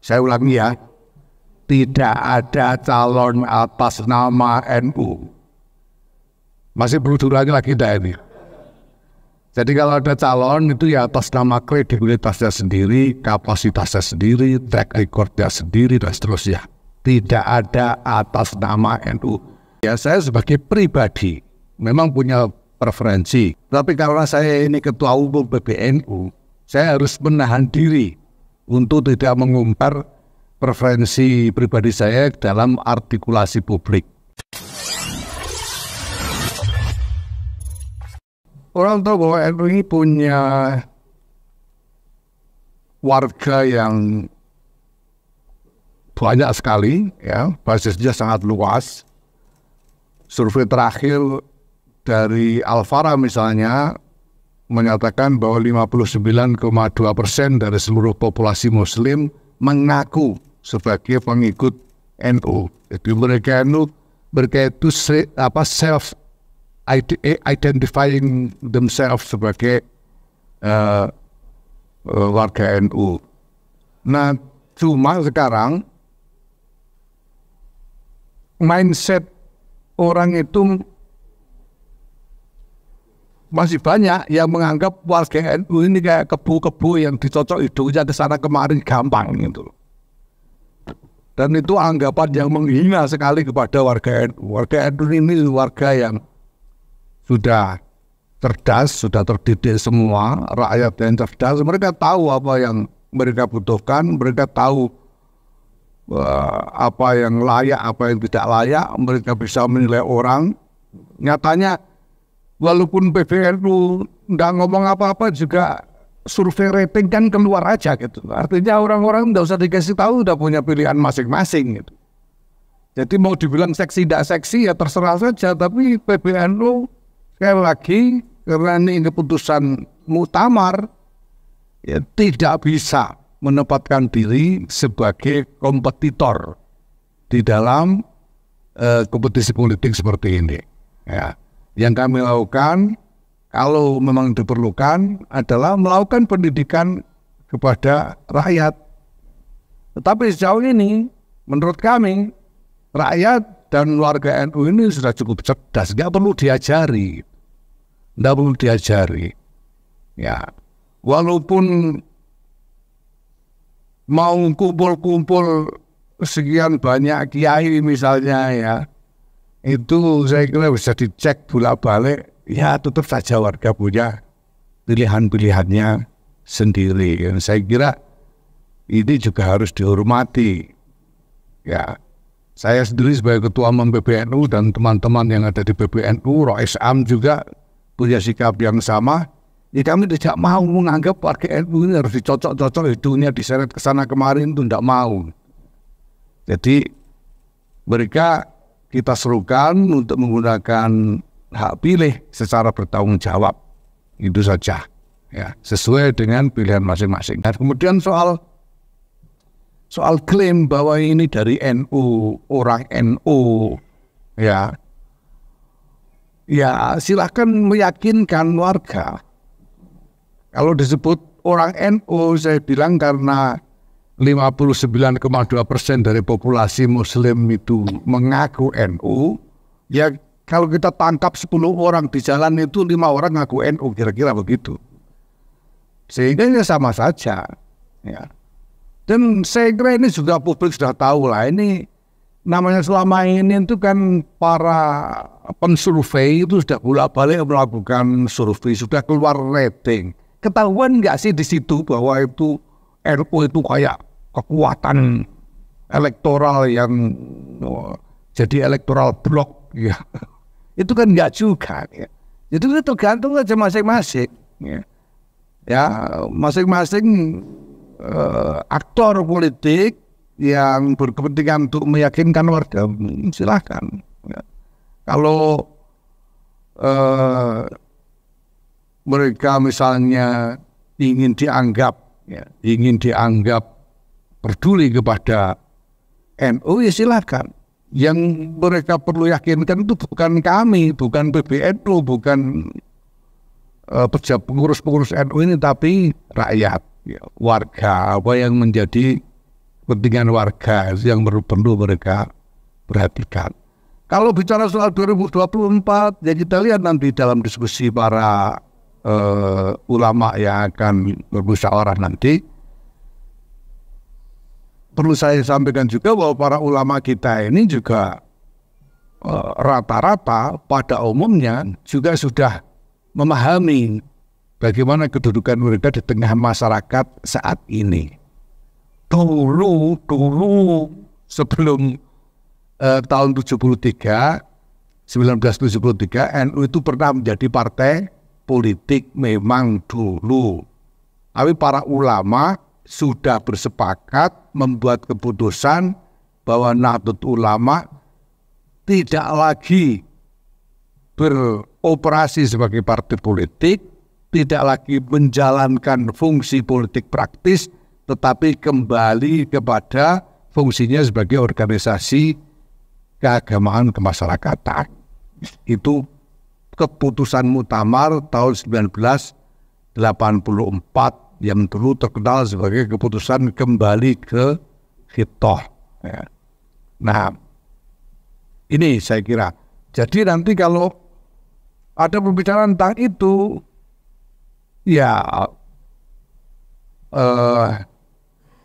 Saya ulangi ya, tidak ada calon atas nama NU. Masih perlu diulangi lagi ini. Jadi kalau ada calon itu ya atas nama kredibilitasnya sendiri, kapasitasnya sendiri, track recordnya sendiri, dan seterusnya. Tidak ada atas nama NU. Ya saya sebagai pribadi memang punya preferensi. Tapi karena saya ini ketua umum PBNU, saya harus menahan diri untuk tidak mengumbar preferensi pribadi saya dalam artikulasi publik. Orang tahu bahwa NU ini punya warga yang banyak sekali, ya, basisnya sangat luas. Survei terakhir dari Alfara misalnya menyatakan bahwa 59,2% dari seluruh populasi Muslim mengaku sebagai pengikut NU. Jadi mereka itu self identifying themselves sebagai warga NU. Nah, cuma sekarang mindset orang itu masih banyak yang menganggap warga NU ini kayak kebu-kebu yang dicocok hidungnya ke sana kemari gampang gitu. Dan itu anggapan yang menghina sekali kepada warga NU. Warga NU ini warga yang sudah cerdas, sudah terdidik semua, rakyat yang cerdas. Mereka tahu apa yang mereka butuhkan, mereka tahu apa yang layak, apa yang tidak layak. Mereka bisa menilai orang. Nyatanya walaupun PBNU nggak ngomong apa-apa juga survei rating kan keluar aja gitu. Artinya orang-orang nggak usah dikasih tahu, udah punya pilihan masing-masing gitu. Jadi mau dibilang seksi tidak seksi ya terserah saja. Tapi PBNU sekali lagi karena ini keputusan muktamar ya tidak bisa menempatkan diri sebagai kompetitor di dalam kompetisi politik seperti ini. Ya. Yang kami lakukan kalau memang diperlukan adalah melakukan pendidikan kepada rakyat. Tetapi sejauh ini menurut kami rakyat dan warga NU ini sudah cukup cerdas, nggak perlu diajari. Nggak perlu diajari. Ya, walaupun mau kumpul-kumpul sekian banyak kiai misalnya ya, itu saya kira bisa dicek bolak-balik. Ya tetap saja warga punya pilihan-pilihannya sendiri. Dan saya kira ini juga harus dihormati. Ya, saya sendiri sebagai ketua umum PBNU dan teman-teman yang ada di PBNU, Rois Am juga punya sikap yang sama. Ya kami tidak mau menganggap warga NU ini harus dicocok-cocok hidungnya diseret ke sana kemarin, itu tidak mau. Jadi mereka kita serukan untuk menggunakan hak pilih secara bertanggung jawab. Itu saja. Ya, sesuai dengan pilihan masing-masing. Dan kemudian soal klaim bahwa ini dari NU, orang NU, ya silahkan meyakinkan warga. Kalau disebut orang NU, saya bilang karena 59,2% dari populasi Muslim itu mengaku NU, ya kalau kita tangkap 10 orang di jalan itu 5 orang ngaku NU, kira-kira begitu. Sehingga ya sama saja. Ya. Dan saya kira ini juga publik sudah tahu lah, ini namanya selama ini itu kan para pensurvei itu sudah bolak-balik melakukan survei, sudah keluar rating. Ketahuan nggak sih di situ bahwa itu NU itu kayak kekuatan elektoral yang jadi elektoral blok, ya. Itu kan nggak juga, ya. Jadi itu tergantung aja masing-masing, ya. Ya masing-masing aktor politik yang berkepentingan untuk meyakinkan warga, silahkan. Ya. Kalau mereka misalnya ingin dianggap peduli kepada NU, ya silahkan. Yang mereka perlu yakinkan itu bukan kami, bukan PBNU, bukan pengurus-pengurus NU ini, tapi rakyat, ya, warga, apa yang menjadi kepentingan warga yang perlu mereka perhatikan. Kalau bicara soal 2024, ya kita lihat nanti dalam diskusi para ulama yang akan bermusyawarah nanti. Perlu saya sampaikan juga bahwa para ulama kita ini juga rata-rata pada umumnya juga sudah memahami bagaimana kedudukan mereka di tengah masyarakat saat ini. Dulu sebelum tahun 1973, NU itu pernah menjadi partai politik memang dulu. Tapi para ulama sudah bersepakat membuat keputusan bahwa Nahdlatul Ulama tidak lagi beroperasi sebagai partai politik, tidak lagi menjalankan fungsi politik praktis, tetapi kembali kepada fungsinya sebagai organisasi keagamaan kemasyarakatan. Itu keputusan Muktamar tahun 1984 yang dulu terkenal sebagai keputusan kembali ke Khitoh. Ya. Nah, ini saya kira. Jadi nanti kalau ada pembicaraan tentang itu, ya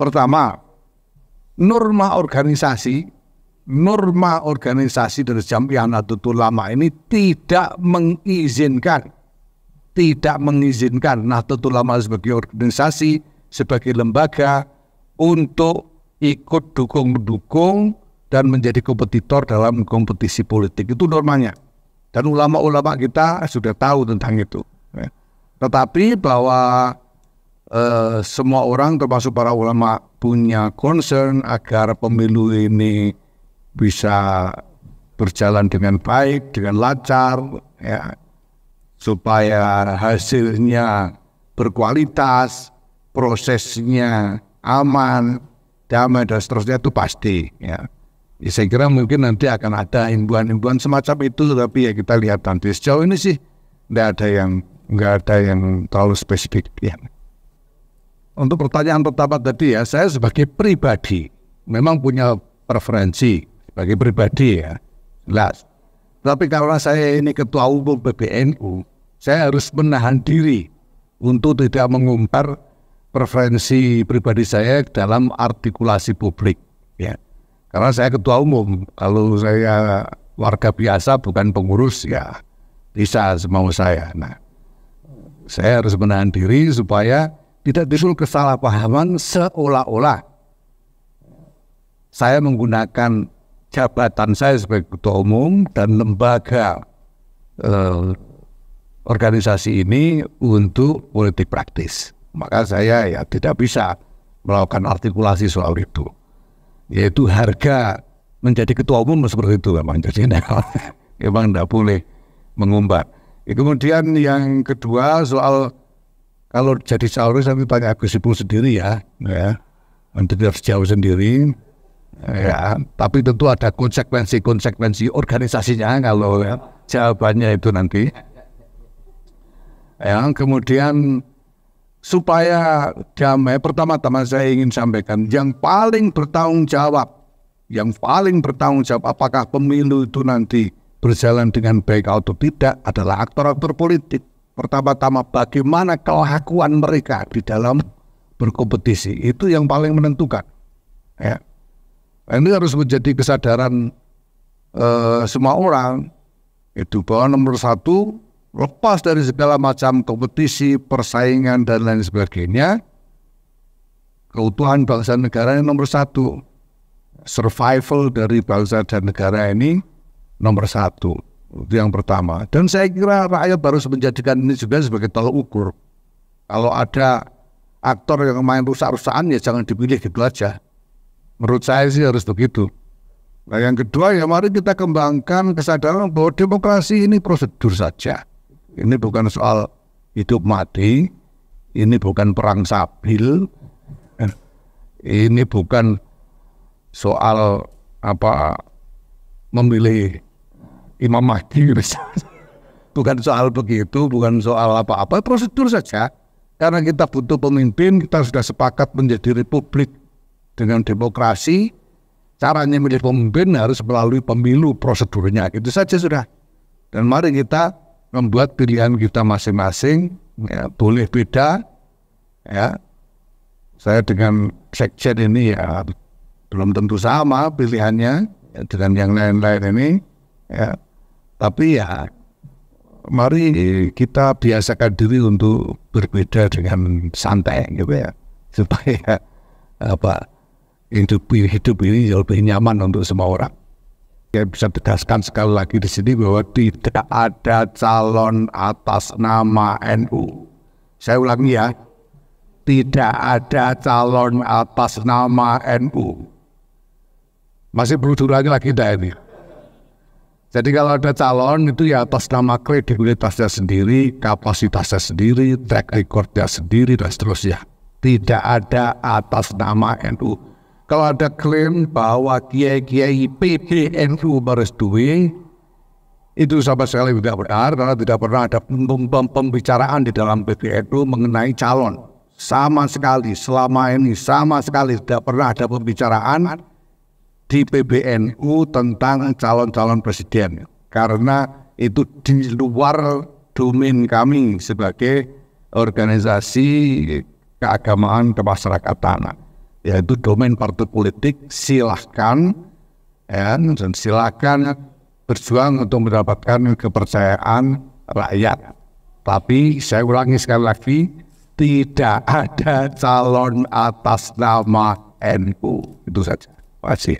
pertama, norma organisasi dari Jamiah Nahdlatul Ulama ini tidak mengizinkan Nahdlatul Ulama sebagai organisasi, sebagai lembaga untuk ikut dukung-mendukung dan menjadi kompetitor dalam kompetisi politik. Itu normanya. Dan ulama-ulama kita sudah tahu tentang itu. Tetapi bahwa semua orang termasuk para ulama punya concern agar pemilu ini bisa berjalan dengan baik, dengan lancar, ya, supaya hasilnya berkualitas, prosesnya aman, damai dan seterusnya, itu pasti. Ya. Saya kira mungkin nanti akan ada himbauan-himbauan semacam itu, tapi ya kita lihat nanti. Sejauh ini sih nggak ada yang terlalu spesifik. Ya. Untuk pertanyaan pertama tadi, ya, saya sebagai pribadi memang punya preferensi sebagai pribadi, ya, jelas. Tapi karena saya ini ketua umum PBNU, saya harus menahan diri untuk tidak mengumbar preferensi pribadi saya dalam artikulasi publik, ya. Karena saya ketua umum, kalau saya warga biasa bukan pengurus, ya bisa semau saya. Nah, saya harus menahan diri supaya tidak timbul kesalahpahaman seolah-olah saya menggunakan jabatan saya sebagai ketua umum dan lembaga organisasi ini untuk politik praktis. Maka saya ya tidak bisa melakukan artikulasi soal itu. Yaitu harga menjadi ketua umum seperti itu memang. Jadi memang tidak boleh mengumbar. Kemudian yang kedua soal kalau jadi cawapres nanti tanya Gus Ipul sendiri, ya. Nanti harus jauh sendiri. Ya, tapi tentu ada konsekuensi organisasinya kalau ya, jawabannya itu nanti. Ya, kemudian supaya damai, pertama-tama saya ingin sampaikan yang paling bertanggung jawab apakah pemilu itu nanti berjalan dengan baik atau tidak adalah aktor-aktor politik. Pertama-tama bagaimana kelakuan mereka di dalam berkompetisi, itu yang paling menentukan. Ya. Ini harus menjadi kesadaran semua orang, itu bahwa nomor satu, lepas dari segala macam kompetisi, persaingan dan lain sebagainya, keutuhan bangsa negara ini nomor satu. Survival dari bangsa dan negara ini nomor satu. Itu yang pertama. Dan saya kira rakyat harus menjadikan ini juga sebagai tolak ukur. Kalau ada aktor yang main rusak-rusakan, ya jangan dipilih gitu aja. Menurut saya sih harus begitu. Nah, yang kedua, ya mari kita kembangkan kesadaran bahwa demokrasi ini prosedur saja. Ini bukan soal hidup mati, ini bukan perang sabil, ini bukan soal memilih Imam Mahdi, bukan soal begitu, bukan soal apa-apa, prosedur saja. Karena kita butuh pemimpin, kita sudah sepakat menjadi republik dengan demokrasi. Caranya milih pemimpin harus melalui pemilu, prosedurnya itu saja sudah. Dan mari kita membuat pilihan kita masing-masing, ya, boleh beda, ya. Saya dengan sekjen ini ya belum tentu sama pilihannya ya, dengan yang lain-lain ini, ya. Tapi ya mari kita biasakan diri untuk berbeda dengan santai, gitu ya, supaya hidup ini lebih nyaman untuk semua orang. Saya bisa tegaskan sekali lagi di sini bahwa tidak ada calon atas nama NU. Saya ulangi ya, tidak ada calon atas nama NU. Masih perlu diulangi lagi tidak ini? Jadi kalau ada calon itu ya atas nama kredibilitasnya sendiri, kapasitasnya sendiri, track recordnya sendiri, dan seterusnya. Tidak ada atas nama NU. Kalau ada klaim bahwa kiai-kiai PBNU merestui, itu sama sekali tidak benar, karena tidak pernah ada pembicaraan di dalam PBNU mengenai calon. Sama sekali, selama ini sama sekali tidak pernah ada pembicaraan di PBNU tentang calon-calon presiden. Karena itu di luar domain kami sebagai organisasi keagamaan kemasyarakatan. Yaitu domain partai politik, silahkan ya, dan silahkan berjuang untuk mendapatkan kepercayaan rakyat. Tapi saya ulangi sekali lagi, tidak ada calon atas nama NU. Itu saja. Terima kasih.